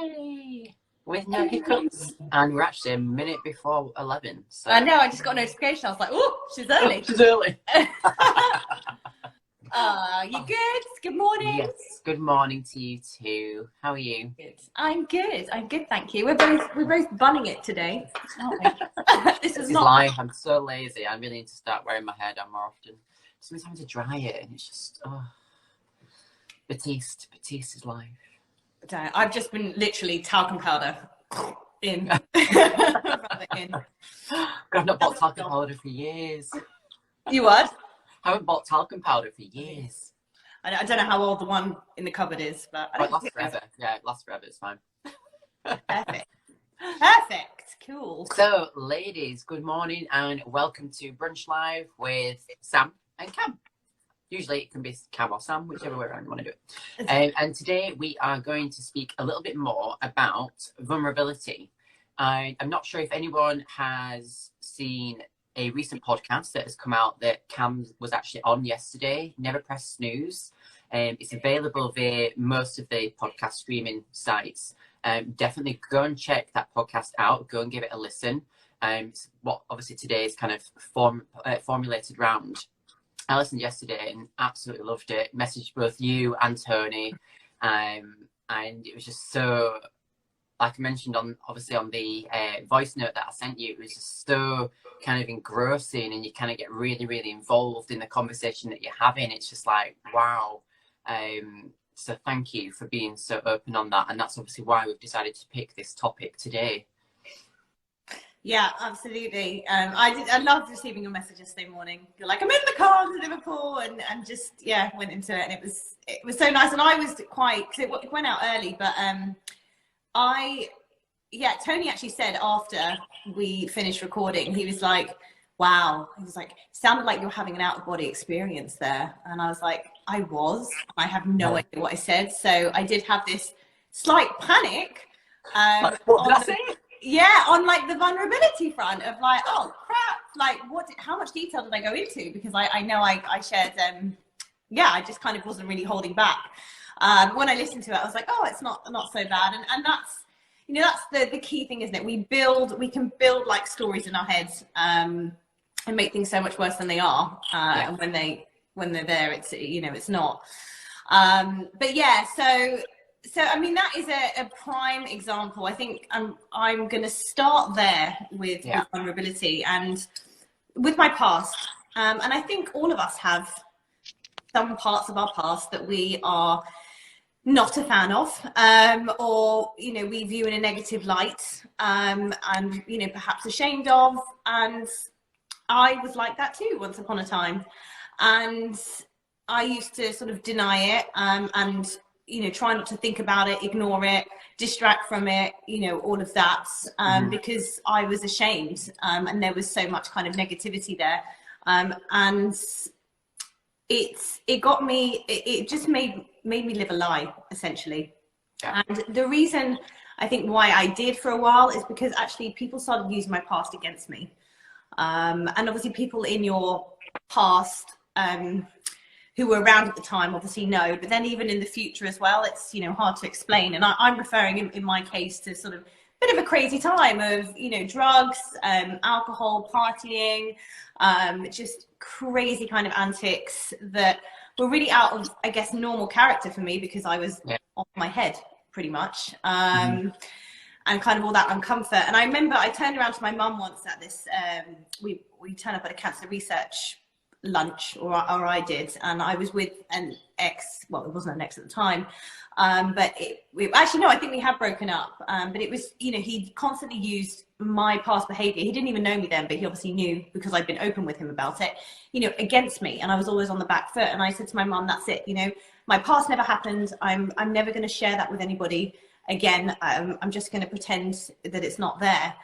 Yay! With no hiccups. And we're actually a minute before 11. So. I know, I just got a notification. I was like, oh, she's early. She's early. You good? Good morning. Yes, good morning to you too. How are you? Good. I'm good, thank you. We're both bunning it today, aren't we? This is live. I'm so lazy. I really need to start wearing my hair down more often. Sometimes having to dry it and it's just, Batiste is life. I've just been literally talcum powder in. I've not bought talcum powder for years. You what? I haven't bought talcum powder for years. I don't know how old the one in the cupboard is, but it lasts forever. Yeah, it lasts forever. It's fine. Perfect. Cool. So, ladies, good morning and welcome to Brunch Live with Sam and Cam. Usually it can be Cam or Sam, whichever way around you want to do it. And today we are going to speak a little bit more about vulnerability. I'm not sure if anyone has seen a recent podcast that has come out that Cam was actually on yesterday, Never Press Snooze. It's available via most of the podcast streaming sites. Definitely go and check that podcast out. Go and give it a listen. It's what obviously today is kind of formulated round. I listened yesterday and absolutely loved it. Messaged both you and Tony, and it was just so, like I mentioned on the voice note that I sent you, it was just so kind of engrossing, and you kind of get really, really involved in the conversation that you're having. It's just like, wow. So thank you for being so open on that, and that's obviously why we've decided to pick this topic today. Yeah, absolutely. I loved receiving your message yesterday morning. You're like, I'm in the car to Liverpool, and just went into it, and it was so nice. And I was quite, because it went out early, but Tony actually said after we finished recording, he was like, wow, he was like, sounded like you're having an out of body experience there. And I was like, I have no idea what I said. So I did have this slight panic. What did I say? Yeah, on like the vulnerability front of like, oh crap, like how much detail did I go into? Because I know I shared, I just kind of wasn't really holding back. When I listened to it, I was like, oh, it's not so bad. And that's, that's the key thing, isn't it? We can build like stories in our heads and make things so much worse than they are. And when they're there, it's, it's not. But yeah, so I mean, that is a prime example. I think I'm going to start there with vulnerability and with my past. And I think all of us have some parts of our past that we are not a fan of, or, we view in a negative light, and, perhaps ashamed of. And I was like that too once upon a time. And I used to sort of deny it, and try not to think about it, ignore it, distract from it, all of that, because I was ashamed, and there was so much kind of negativity there. And it got me, it just made me live a lie, essentially. Yeah. And the reason I think why I did for a while is because actually people started using my past against me. And obviously people in your past, who were around at the time obviously know, but then even in the future as well, it's, hard to explain. And I'm referring in my case to sort of a bit of a crazy time of, drugs, alcohol, partying, just crazy kind of antics that were really out of, I guess, normal character for me, because I was off my head pretty much. And kind of all that uncomfort. And I remember I turned around to my mum once at this, we turned up at a cancer research lunch, or I did, and I was with an ex, well, it wasn't an ex at the time, but actually no, I think we had broken up, but it was, he constantly used my past behavior. He didn't even know me then, but he obviously knew, because I'd been open with him about it, against me, and I was always on the back foot. And I said to my mum, that's it, my past never happened. I'm never going to share that with anybody again. I'm just going to pretend that it's not there.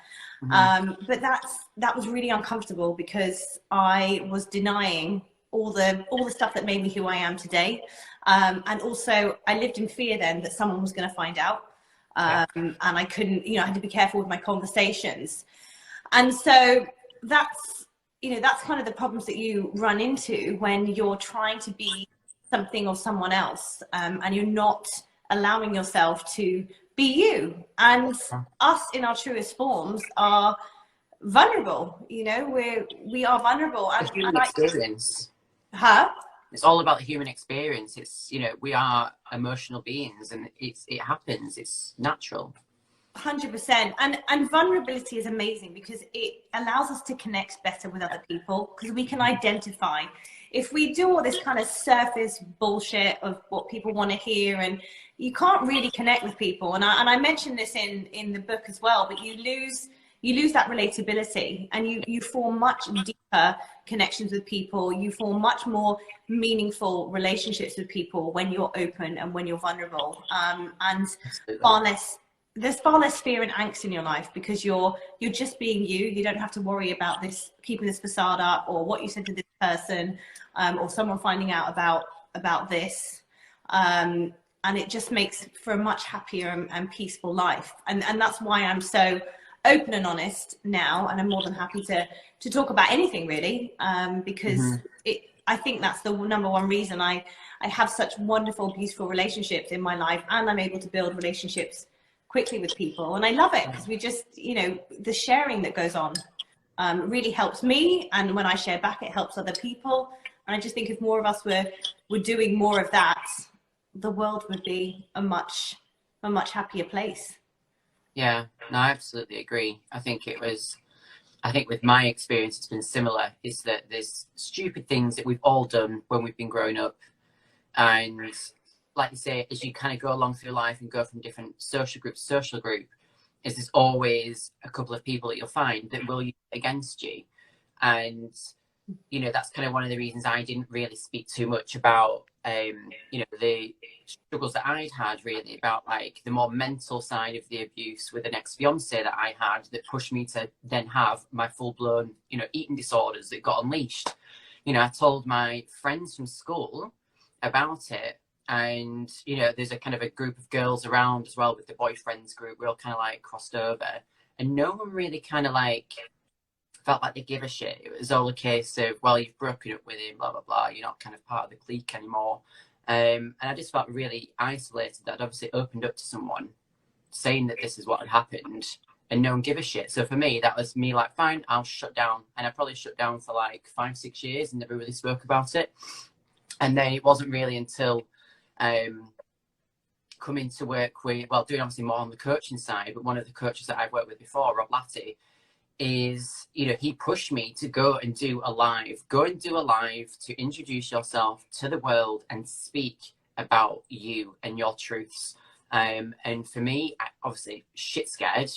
But that was really uncomfortable, because I was denying all the stuff that made me who I am today. And also I lived in fear then that someone was going to find out. And I couldn't, I had to be careful with my conversations. And so that's kind of the problems that you run into when you're trying to be something or someone else, and you're not allowing yourself to be you. And us in our truest forms are vulnerable. You know, we are vulnerable. The human experience. Huh? It's all about the human experience. It's, you know, we are emotional beings, and it happens. It's natural. 100%. And vulnerability is amazing because it allows us to connect better with other people, because we can identify. If we do all this kind of surface bullshit of what people want to hear, and you can't really connect with people, and I mentioned this in the book as well, but you lose that relatability, and you form much deeper connections with people. You form much more meaningful relationships with people when you're open and when you're vulnerable, and there's far less fear and angst in your life, because you're just being you. You don't have to worry about keeping this facade up, or what you said to this person, or someone finding out about this. And it just makes for a much happier and peaceful life. And that's why I'm so open and honest now, and I'm more than happy to talk about anything really, because I think that's the number one reason I have such wonderful, beautiful relationships in my life, and I'm able to build relationships quickly with people. And I love it because we just, you know, the sharing that goes on really helps me, and when I share back, it helps other people. And I just think if more of us were doing more of that, the world would be a much happier place. Yeah, no, I absolutely agree. I think with my experience, it's been similar, is that there's stupid things that we've all done when we've been growing up. And like you say, as you kind of go along through life and go from different social group to social group, is there's always a couple of people that you'll find that will use it against you. And, you know, that's kind of one of the reasons I didn't really speak too much about, you know, the struggles that I'd had, really, about like the more mental side of the abuse with an ex-fiance that I had, that pushed me to then have my full-blown, you know, eating disorders that got unleashed. You know, I told my friends from school about it, and, you know, there's a kind of a group of girls around as well with the boyfriends group. We're all kind of like crossed over, and no one really kind of like felt like they give a shit. It was all a case of, well, you've broken up with him, blah blah blah, you're not kind of part of the clique anymore. And I just felt really isolated, that I'd obviously opened up to someone saying that this is what had happened, and no one give a shit. So for me, that was me like, fine, I'll shut down. And I probably shut down for like 5-6 years and never really spoke about it. And then it wasn't really until coming to work with, well, doing obviously more on the coaching side, but one of the coaches that I've worked with before, Rob Latty, is, you know, he pushed me to go and do a live to introduce yourself to the world and speak about you and your truths. And for me, obviously shit scared,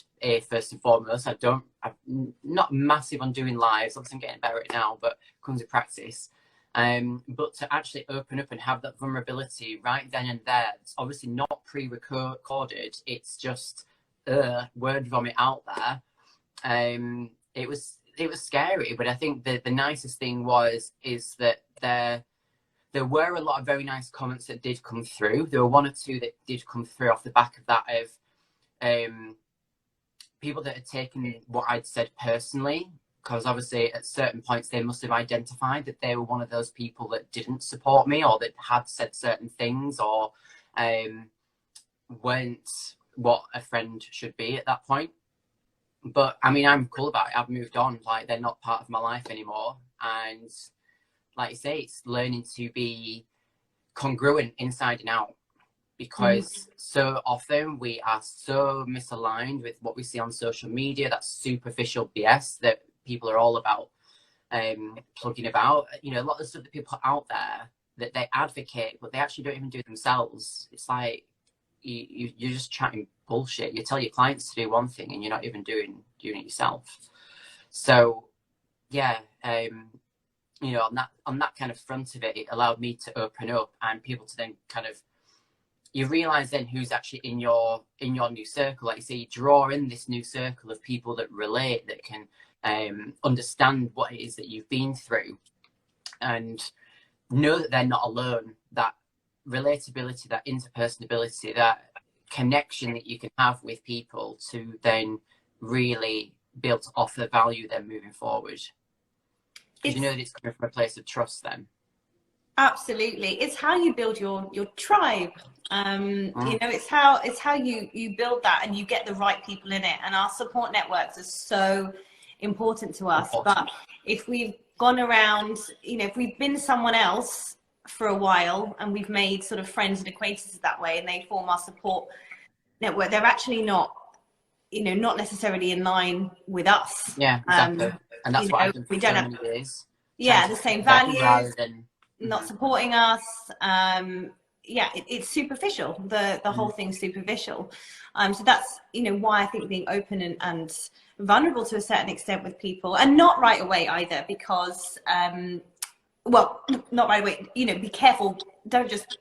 first and foremost. I'm not massive on doing lives. Obviously I'm getting better at it now, but comes with practice. But to actually open up and have that vulnerability right then and there, it's obviously not pre-recorded, it's just word vomit out there. It was scary, but I think the nicest thing is that there were a lot of very nice comments that did come through. There were one or two that did come through off the back of that, of people that had taken what I'd said personally, because obviously at certain points they must have identified that they were one of those people that didn't support me, or that had said certain things, or weren't what a friend should be at that point. But I mean, I'm cool about it. I've moved on. Like, they're not part of my life anymore. And like you say, it's learning to be congruent inside and out, because so often we are so misaligned with what we see on social media, that superficial BS that people are all about plugging about. You know, a lot of the stuff that people put out there that they advocate, but they actually don't even do themselves. It's like you're just chatting bullshit. You tell your clients to do one thing and you're not even doing it yourself. So yeah, you know, on that kind of front of it, it allowed me to open up, and people to then kind of, you realize then who's actually in your new circle. Like you say, you draw in this new circle of people that relate, that can understand what it is that you've been through, and know that they're not alone. That relatability, that interpersonability, that connection that you can have with people to then really be able to offer value then moving forward. Because you know that it's coming from a place of trust then. Absolutely. It's how you build your tribe. You know, it's how you build that and you get the right people in it. And our support networks are so important to us. But if we've gone around, you know, if we've been someone else for a while and we've made sort of friends and acquaintances that way and they form our support network, they're actually not, you know, not necessarily in line with us. Yeah, exactly. And that's what I've done for we don't so have, many years. yeah, the same values, rather than not supporting us. Yeah, it's superficial. The whole thing's superficial. So that's, you know, why I think being open and vulnerable to a certain extent with people, and not right away either, because well, not right away, you know, be careful, don't just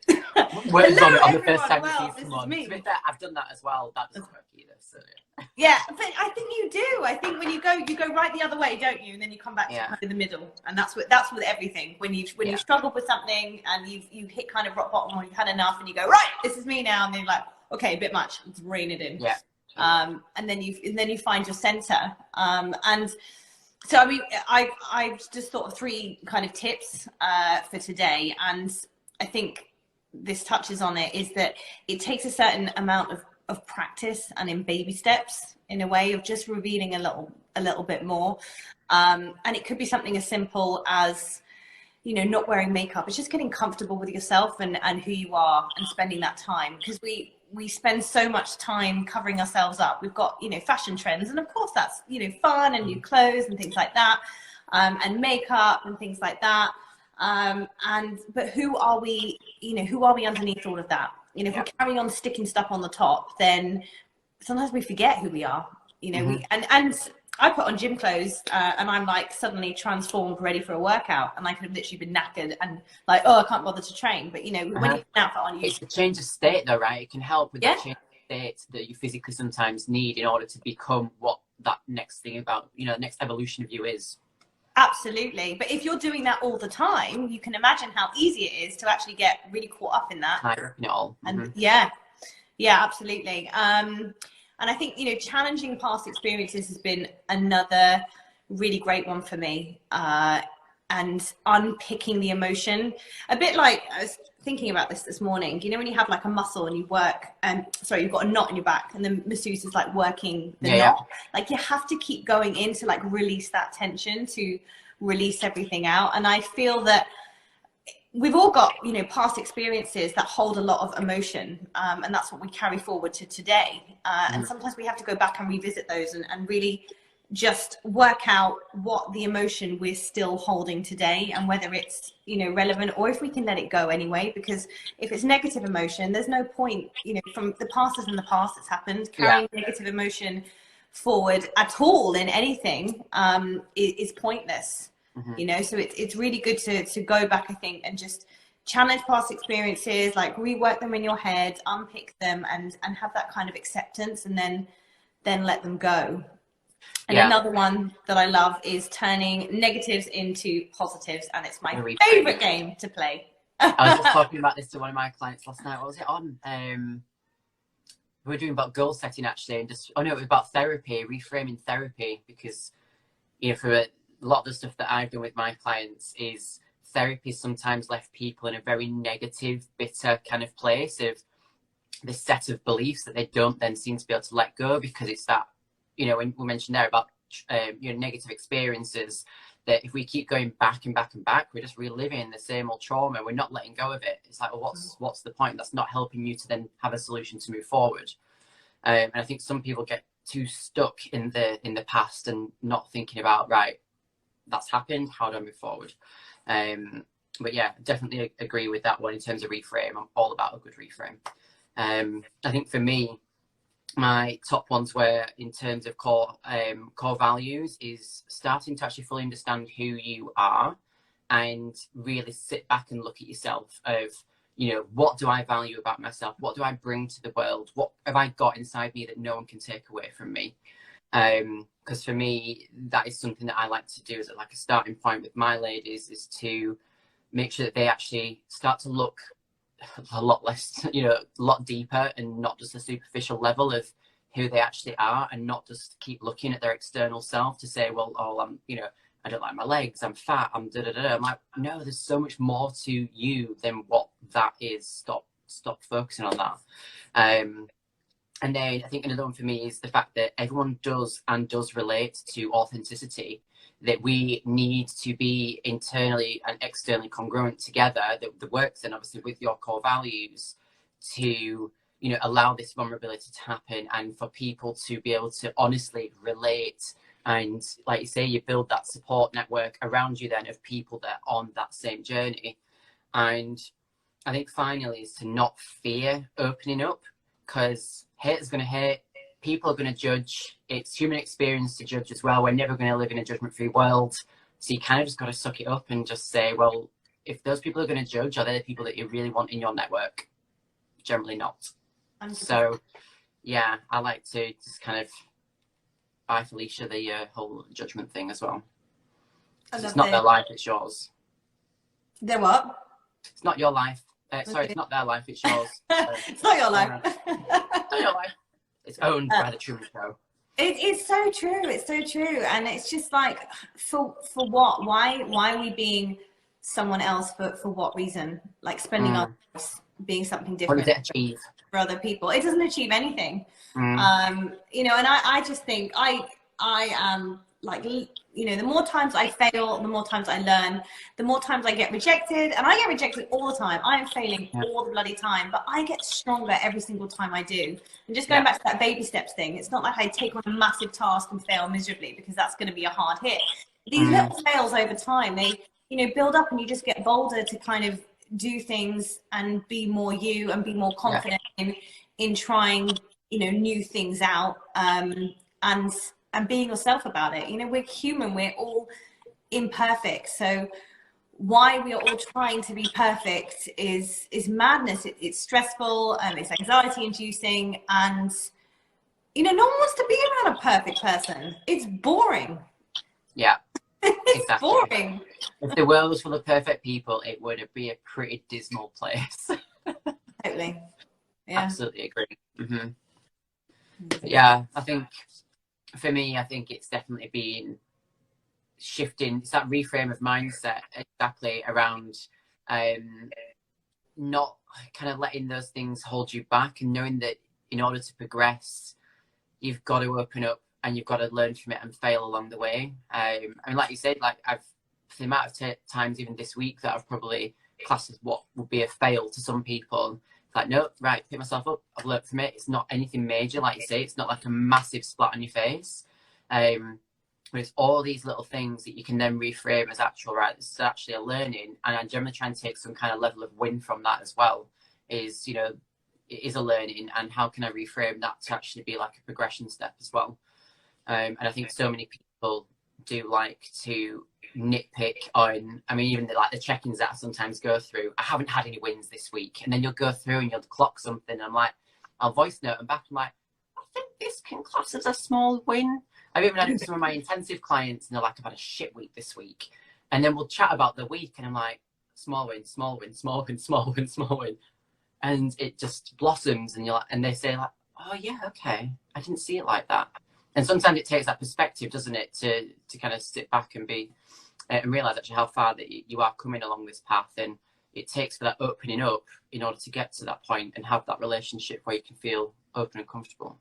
words on the everyone, first time well, you see this someone. is me. To be fair, I've done that as well. That doesn't work either. So yeah, but I think you do. I think when you go right the other way, don't you? And then you come back to kind of the middle, and that's with everything. When you struggle with something and you hit kind of rock bottom, or you've had enough, and you go, right, this is me now, and then you're like, okay, a bit much, let's rein it in. Yeah. And then you find your center. And so I mean, I just thought of 3 kind of tips for today, and I think this touches on it, is that it takes a certain amount of practice and in baby steps, in a way of just revealing a little bit more. And it could be something as simple as, you know, not wearing makeup. It's just getting comfortable with yourself and who you are, and spending that time, because we spend so much time covering ourselves up. We've got, you know, fashion trends, and of course that's, you know, fun, and new clothes and things like that, and makeup and things like that. But who are we, you know, who are we underneath all of that? You know, if we're carrying on sticking stuff on the top, then sometimes we forget who we are, you know. And I put on gym clothes and I'm like suddenly transformed, ready for a workout, and I could have literally been knackered and like, oh, I can't bother to train. But you know, when you put an outfit on, it's a change of state though, right? It can help with that change of state that you physically sometimes need in order to become what that next thing about, you know, the next evolution of you is. Absolutely. But if you're doing that all the time, you can imagine how easy it is to actually get really caught up in that. It all. And yeah, absolutely. And I think, you know, challenging past experiences has been another really great one for me. And unpicking the emotion, a bit like, I was thinking about this morning, you know, when you have like a muscle and you work, and sorry, you've got a knot in your back, and the masseuse is like working the knot. Like you have to keep going in to like release that tension, to release everything out. And I feel that we've all got, you know, past experiences that hold a lot of emotion, and that's what we carry forward to today. And sometimes we have to go back and revisit those and really just work out what the emotion we're still holding today, and whether it's, you know, relevant, or if we can let it go anyway. Because if it's negative emotion, there's no point, you know, from the past is in the past, it's happened. Carrying negative emotion forward at all in anything is pointless. You know, so it's really good to go back, I think, and just challenge past experiences, like rework them in your head, unpick them, and have that kind of acceptance, and then let them go. And another one that I love is turning negatives into positives, and it's my favorite game to play. I was just talking about this to one of my clients last night. What was it on? We were doing about goal setting actually, and just, it was about therapy, reframing therapy, because, you know, for a lot of the stuff that I've done with my clients, is therapy sometimes left people in a very negative, bitter kind of place of this set of beliefs that they don't then seem to be able to let go, because it's that, you know, when we mentioned there about you know, negative experiences, that if we keep going back and back and back, we're just reliving the same old trauma. We're not letting go of it. It's like, well, what's the point? That's not helping you to then have a solution to move forward. And I think some people get too stuck in the past and not thinking about, right, that's happened, how do I move forward? But yeah, definitely agree with that one in terms of reframe. I'm all about a good reframe. I think for me, my top ones were, in terms of core values, is starting to actually fully understand who you are, and really sit back and look at yourself of, you know, what do I value about myself? What do I bring to the world? What have I got inside me that no one can take away from me? Because for me, that is something that I like to do as like a starting point with my ladies, is to make sure that they actually start to look a lot less, you know, a lot deeper, and not just a superficial level of who they actually are, and not just keep looking at their external self to say, well, oh, I'm, you know, I don't like my legs, I'm fat, I'm da da da. I'm like, no, there's so much more to you than what that is. Stop focusing on that. And then I think another one for me is the fact that everyone does relate to authenticity, that we need to be internally and externally congruent together, that works then obviously with your core values to, you know, allow this vulnerability to happen and for people to be able to honestly relate. And like you say, you build that support network around you then of people that are on that same journey. And I think finally is to not fear opening up, because hate is going to hate. People are going to judge. It's human experience to judge as well. We're never going to live in a judgment-free world. So you kind of just got to suck it up and just say, well, if those people are going to judge, are they the people that you really want in your network? Generally not. 100%. So, yeah, I like to just kind of buy Felicia the whole judgment thing as well. It's not their life, it's yours. Their what? It's not your life. Sorry, it's not their life, it's yours. It's not your life. It's not your life. It's owned by the Truman Show. It's so true. It's so true. And it's just like, for what? Why are we being someone else for what reason? Like spending our lives being something different. What does it achieve? For other people. It doesn't achieve anything. You know, and I just think I am like, you know, the more times I fail, the more times I learn, the more times I get rejected, and I get rejected all the time. I am failing all the bloody time, but I get stronger every single time I do. And just going back to that baby steps thing, it's not like I take on a massive task and fail miserably, because that's going to be a hard hit. These little fails over time, they, you know, build up, and you just get bolder to kind of do things and be more you and be more confident in trying, you know, new things out, and being yourself about it. You know, we're human, we're all imperfect. So why we are all trying to be perfect is madness. It's stressful, and it's anxiety inducing, and, you know, no one wants to be around a perfect person. It's boring. Yeah. It's exactly. boring. If the world was full of perfect people, it would be a pretty dismal place. Totally. Yeah. Absolutely agree. Yeah, I think for me, I think it's definitely been shifting. It's that reframe of mindset exactly around not kind of letting those things hold you back, and knowing that in order to progress, you've got to open up and you've got to learn from it and fail along the way. I mean, like you said, like the amount of times even this week that I've probably classed as what would be a fail to some people. Like, no, right, pick myself up. I've learned from it. It's not anything major, like you say. It's not like a massive splat on your face. But it's all these little things that you can then reframe as actual, right, this is actually a learning. And I generally try and take some kind of level of win from that as well. Is, you know, it is a learning, and how can I reframe that to actually be like a progression step as well? And I think so many people do like to nitpick on, I mean, even like the check-ins that I sometimes go through. I haven't had any wins this week, and then you'll go through and you'll clock something, and I'm like, I'll voice note and back, I'm like, I think this can class as a small win. I've even had it with some of my intensive clients, and they're like, I've had a shit week this week, and then we'll chat about the week, and I'm like, small win, small win, small win, small win, small win, and it just blossoms, and you're like, and they say like, oh yeah, okay, I didn't see it like that. And sometimes it takes that perspective, doesn't it, to kind of sit back and be and realize actually how far that you are coming along this path. And it takes for that opening up in order to get to that point and have that relationship where you can feel open and comfortable.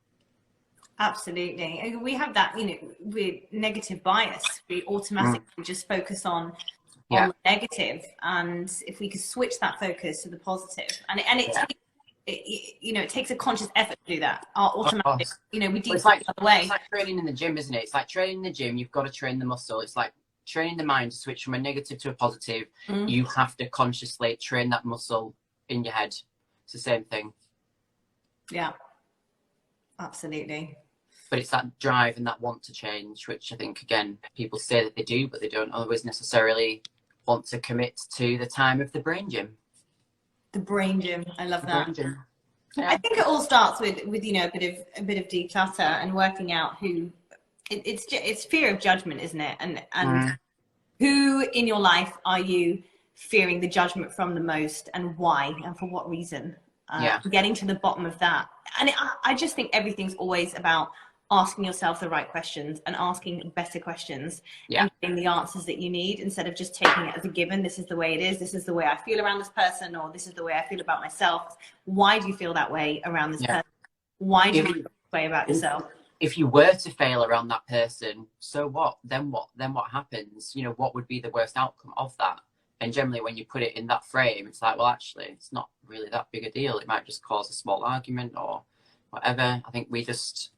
Absolutely. We have that, you know, with negative bias, we automatically just focus on the negative. And if we could switch that focus to the positive, and you know, it takes a conscious effort to do that. Our automatic, you know, we do it the other way. It's like training in the gym, isn't it? It's like training in the gym. You've got to train the muscle. It's like training the mind to switch from a negative to a positive. You have to consciously train that muscle in your head. It's the same thing. Yeah, absolutely. But it's that drive and that want to change, which I think, again, people say that they do, but they don't always necessarily want to commit to the time of the brain gym. The brain gym. I love that. Yeah. I think it all starts with you know, a bit of declutter and working out who it's fear of judgment, isn't it? And who in your life are you fearing the judgment from the most, and why, and for what reason? Getting to the bottom of that. And I just think everything's always about asking yourself the right questions and asking better questions and getting the answers that you need, instead of just taking it as a given. This is the way it is. This is the way I feel around this person, or this is the way I feel about myself. Why do you feel that way around this person? Why do you feel this way about yourself? If you were to fail around that person, so what? Then what? Then what happens? You know, what would be the worst outcome of that? And generally, when you put it in that frame, it's like, well, actually, it's not really that big a deal. It might just cause a small argument or whatever. I think we just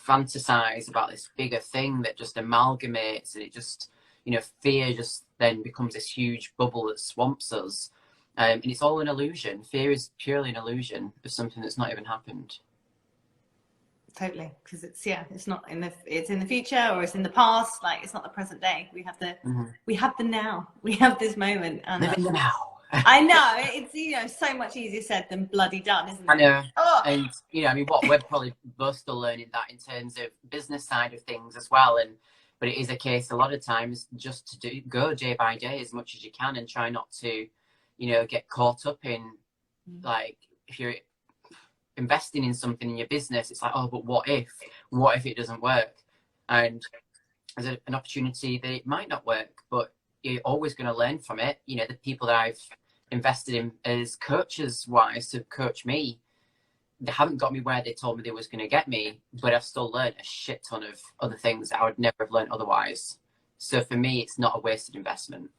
fantasize about this bigger thing that just amalgamates, and it just, you know, fear just then becomes this huge bubble that swamps us. And it's all an illusion. Fear is purely an illusion of something that's not even happened. Totally, because it's not in the, it's in the future, or it's in the past. Like, it's not the present day. We have the we have the now. We have this moment, and live in the now. I know, it's, you know, so much easier said than bloody done, isn't it? I know. And you know, I mean, what we're probably both still learning that in terms of business side of things as well. And but it is a case a lot of times just to go day by day as much as you can, and try not to, you know, get caught up in, like, if you're investing in something in your business, it's like, oh, but what if it doesn't work? And there's an opportunity that it might not work, but you're always going to learn from it. You know, the people that I've invested in as coaches wise to coach me, they haven't got me where they told me they was going to get me, but I've still learned a shit ton of other things that I would never have learned otherwise. So for me, it's not a wasted investment.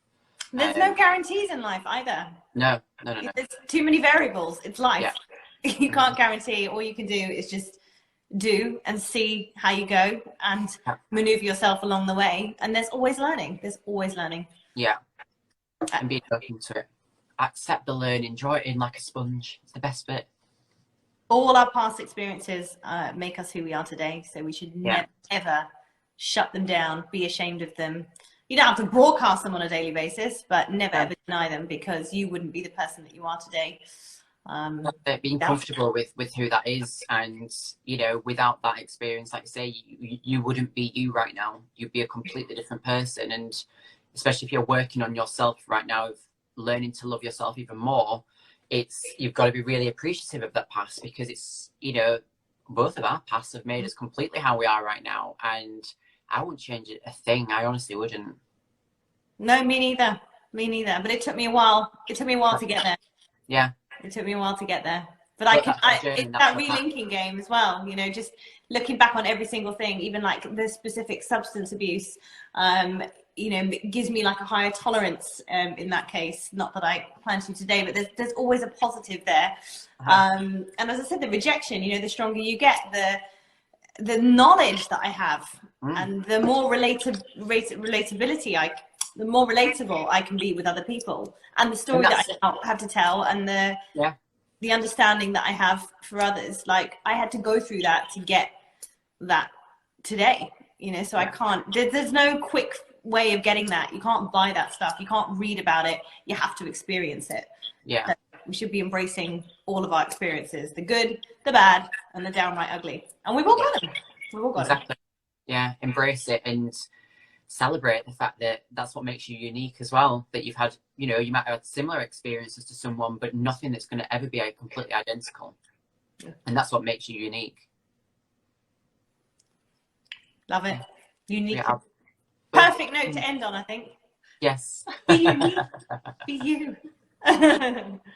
There's no guarantees in life either. No. There's too many variables. It's life. You can't guarantee. All you can do is just do and see how you go, and maneuver yourself along the way. And there's always learning. Yeah. And being open to it. Accept the learning, draw it in like a sponge. It's the best bit. All our past experiences make us who we are today. So we should never, ever shut them down, be ashamed of them. You don't have to broadcast them on a daily basis, but never ever deny them, because you wouldn't be the person that you are today. Being comfortable with who that is, and you know, without that experience, like I say, you wouldn't be you right now. You'd be a completely different person. And especially if you're working on yourself right now, of learning to love yourself even more, you've got to be really appreciative of that past, because it's, you know, both of our pasts have made us completely how we are right now, and I wouldn't change it a thing. I honestly wouldn't. No, me neither, but it took me a while to get there. It took me a while to get there, but it's that relinking game as well, you know, just looking back on every single thing, even like the specific substance abuse, you know, gives me like a higher tolerance in that case. Not that I plan to today, but there's always a positive there. And as I said, the rejection, you know, the stronger you get, the knowledge that I have, and the more relatability the more relatable I can be with other people, and the story that I have to tell, and the understanding that I have for others. Like, I had to go through that to get that today, you know, so I can't, there's no quick way of getting that. You can't buy that stuff. You can't read about it. You have to experience it. So we should be embracing all of our experiences, the good, the bad, and the downright ugly. And we've all got them. We've all got them. Yeah, embrace it and celebrate the fact that that's what makes you unique as well. That you've had, you know, you might have had similar experiences to someone, but nothing that's going to ever be completely identical. And that's what makes you unique. Love it. Unique. Perfect note to end on, I think. Yes. Be unique. Be you.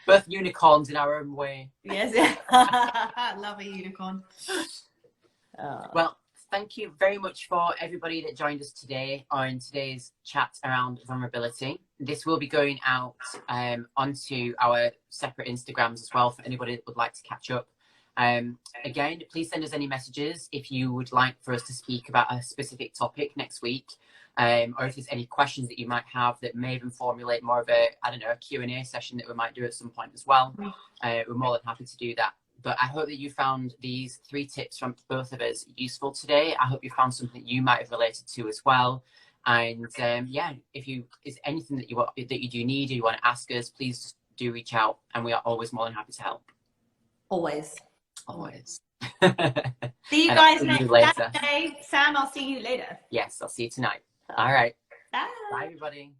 Both unicorns in our own way. Yes. Love a unicorn. Well, thank you very much for everybody that joined us today on today's chat around vulnerability. This will be going out onto our separate Instagrams as well for anybody that would like to catch up. Again, please send us any messages if you would like for us to speak about a specific topic next week, or if there's any questions that you might have that may even formulate more of a, I don't know, a Q&A session that we might do at some point as well. We're more than happy to do that. But I hope that you found these 3 tips from both of us useful today. I hope you found something you might have related to as well. And yeah, if is anything that you do need or you want to ask us, please do reach out, and we are always more than happy to help. Always. See you guys next Saturday. Sam, I'll see you later. Yes, I'll see you tonight. All right. Bye. Bye, everybody.